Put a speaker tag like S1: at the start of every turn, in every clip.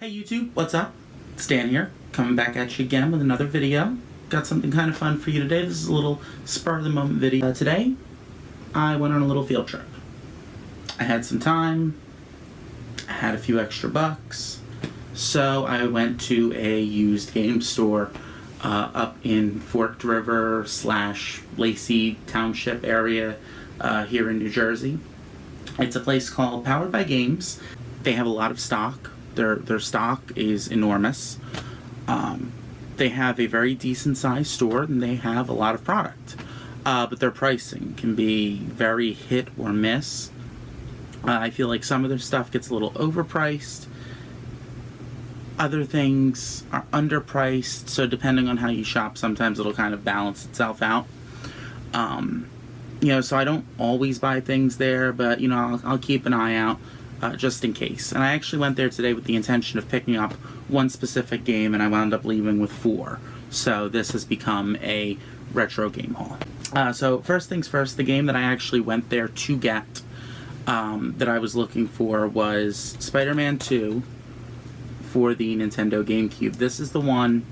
S1: Hey YouTube, what's up? It's Dan here, coming back at you again with another video. Got something kind of fun for you today. This is a little spur-of-the-moment video. Today, I went on a little field trip. I had some time, I had a few extra bucks, so I went to a used game store up in Forked River / Lacey Township area here in New Jersey. It's a place called Powered by Games. They have a lot of stock. Their stock is enormous. They have a very decent sized store and they have a lot of product. But their pricing can be very hit or miss. I feel like some of their stuff gets a little overpriced. Other things are underpriced, so depending on how you shop, sometimes it'll kind of balance itself out. So I don't always buy things there, but I'll keep an eye out just in case. And I actually went there today with the intention of picking up one specific game, and I wound up leaving with 4. So this has become a retro game haul. So first things first, the game that I actually went there to get that I was looking for was Spider-Man 2 for the Nintendo GameCube. This is the one,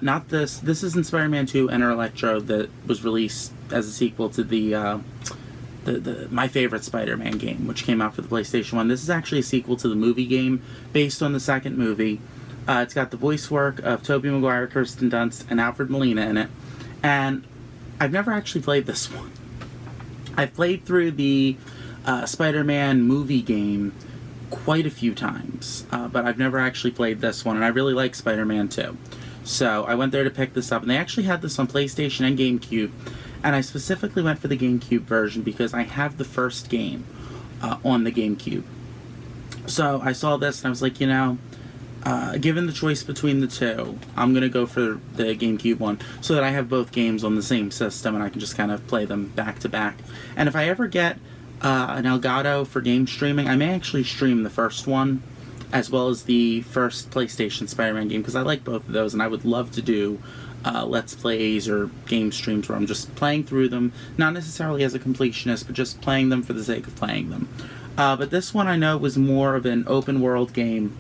S1: not this. This isn't Spider-Man 2 Enter Electro that was released as a sequel to the my favorite Spider-Man game, which came out for the PlayStation 1. This is actually a sequel to the movie game based on the second movie. It's got the voice work of Tobey Maguire, Kirsten Dunst, and Alfred Molina in it. And I've never actually played this one. I've played through the Spider-Man movie game quite a few times, but I've never actually played this one, and I really like Spider-Man 2. So I went there to pick this up, and they actually had this on PlayStation and GameCube, and I specifically went for the GameCube version because I have the first game on the GameCube. So I saw this, and I was like, given the choice between the two, I'm going to go for the GameCube one so that I have both games on the same system, and I can just kind of play them back to back. And if I ever get an Elgato for game streaming, I may actually stream the first one as well as the first PlayStation Spider-Man game, because I like both of those, and I would love to do Let's Plays or game streams where I'm just playing through them, not necessarily as a completionist, but just playing them for the sake of playing them. But this one I know was more of an open world game.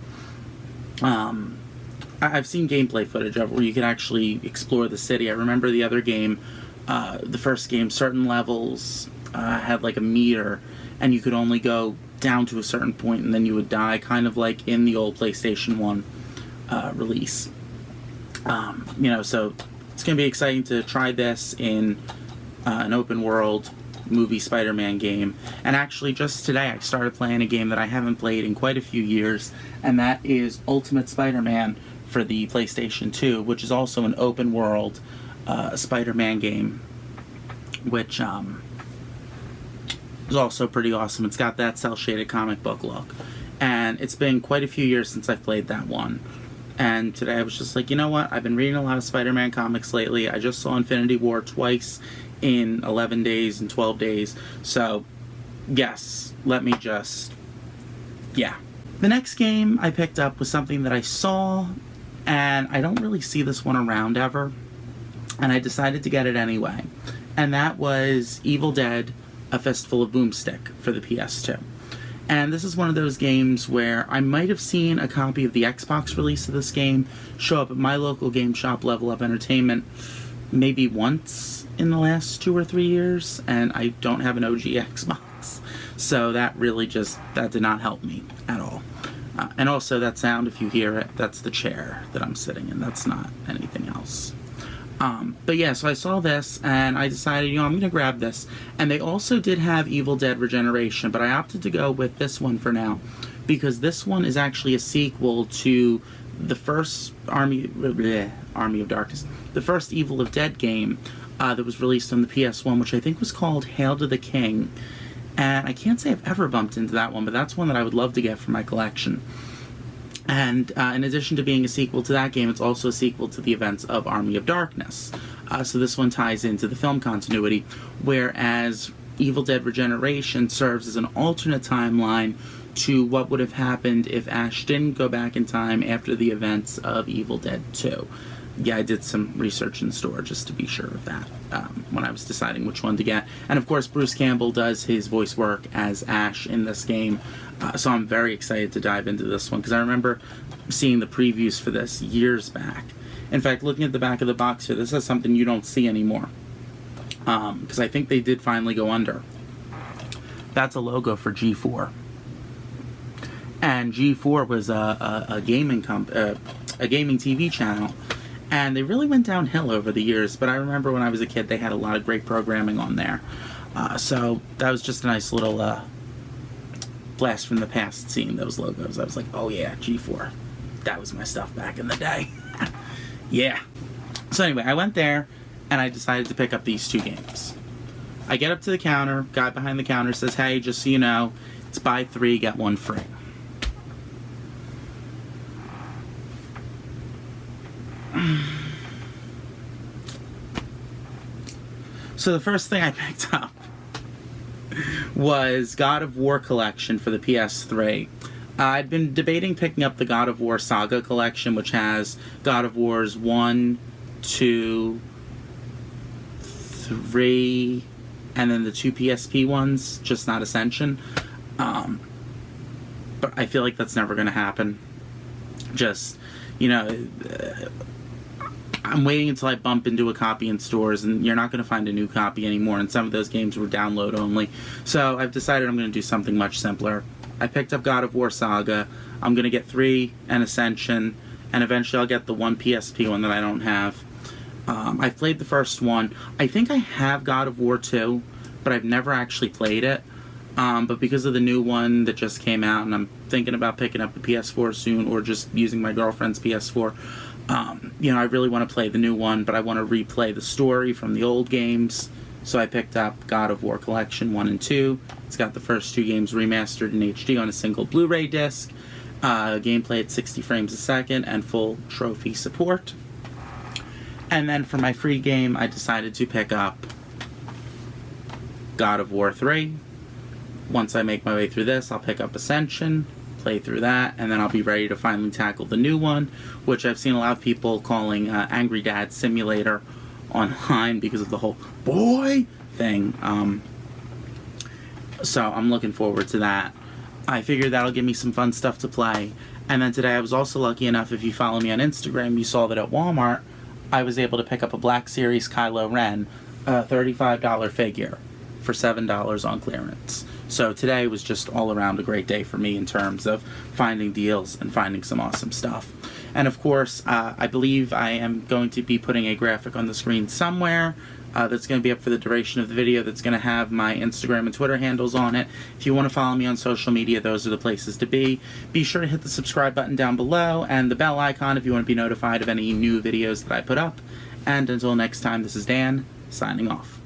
S1: I've seen gameplay footage of it where you can actually explore the city. I remember the other game, the first game, certain levels had like a meter, and you could only go down to a certain point and then you would die, kind of like in the old PlayStation 1 release. So it's going to be exciting to try this in an open world movie Spider-Man game. And actually just today I started playing a game that I haven't played in quite a few years, and that is Ultimate Spider-Man for the PlayStation 2, which is also an open world Spider-Man game, which is also pretty awesome. It's got that cel-shaded comic book look, and it's been quite a few years since I've played that one. And today I was just like, you know what, I've been reading a lot of Spider-Man comics lately. I just saw Infinity War twice in 11 days and 12 days, so yes, let me just, yeah. The next game I picked up was something that I saw, and I don't really see this one around ever, and I decided to get it anyway, and that was Evil Dead: A Fistful of Boomstick for the PS2. And this is one of those games where I might have seen a copy of the Xbox release of this game show up at my local game shop, Level Up Entertainment, maybe once in the last 2 or 3 years, and I don't have an OG Xbox. So that really that did not help me at all. And also that sound, if you hear it, that's the chair that I'm sitting in. That's not anything else. But yeah, so I saw this, and I decided, I'm going to grab this. And they also did have Evil Dead Regeneration, but I opted to go with this one for now, because this one is actually a sequel to the first Army of Darkness, the first Evil of Dead game that was released on the PS1, which I think was called Hail to the King. And I can't say I've ever bumped into that one, but that's one that I would love to get for my collection. And in addition to being a sequel to that game, it's also a sequel to the events of Army of Darkness. So this one ties into the film continuity, whereas Evil Dead Regeneration serves as an alternate timeline to what would have happened if Ash didn't go back in time after the events of Evil Dead 2. yeah, I did some research in store just to be sure of that when I was deciding which one to get. And of course, Bruce Campbell does his voice work as Ash in this game, so I'm very excited to dive into this one, because I remember seeing the previews for this years back. In fact, looking at the back of the box here, this is something you don't see anymore, because I think they did finally go under. That's a logo for G4. And G4 was a gaming TV channel, and they really went downhill over the years. But I remember when I was a kid, they had a lot of great programming on there. So that was just a nice little blast from the past, seeing those logos. I was like, oh yeah, G4. That was my stuff back in the day. Yeah. So anyway, I went there, and I decided to pick up these two games. I get up to the counter. Guy behind the counter says, hey, just so you know, it's buy 3, get 1 free. So the first thing I picked up was God of War Collection for the PS3. I'd been debating picking up the God of War Saga Collection, which has God of Wars 1, 2, 3, and then the 2 PSP ones, just not Ascension. But I feel like that's never going to happen. Just, you know, I'm waiting until I bump into a copy in stores, and you're not going to find a new copy anymore, and some of those games were download only. So I've decided I'm going to do something much simpler. I picked up God of War Saga. I'm going to get 3 and Ascension, and eventually I'll get the 1 PSP one that I don't have. I've played the first one. I think I have God of War 2, but I've never actually played it. But because of the new one that just came out, and I'm thinking about picking up the PS4 soon, or just using my girlfriend's PS4, you know, I really want to play the new one, but I want to replay the story from the old games. So I picked up God of War Collection 1 and 2. It's got the first 2 games remastered in HD on a single Blu-ray disc, gameplay at 60 frames a second, and full trophy support. And then for my free game, I decided to pick up God of War 3. Once I make my way through this, I'll pick up Ascension, play through that, and then I'll be ready to finally tackle the new one, which I've seen a lot of people calling Angry Dad Simulator online because of the whole boy thing. So I'm looking forward to that. I figured that'll give me some fun stuff to play. And then today I was also lucky enough, if you follow me on Instagram, you saw that at Walmart I was able to pick up a Black Series Kylo Ren, a $35 figure, for $7 on clearance. So today was just all around a great day for me in terms of finding deals and finding some awesome stuff. And of course, I believe I am going to be putting a graphic on the screen somewhere that's going to be up for the duration of the video, that's going to have my Instagram and Twitter handles on it. If you want to follow me on social media, those are the places to be. Be sure to hit the subscribe button down below and the bell icon if you want to be notified of any new videos that I put up. And until next time, this is Dan, signing off.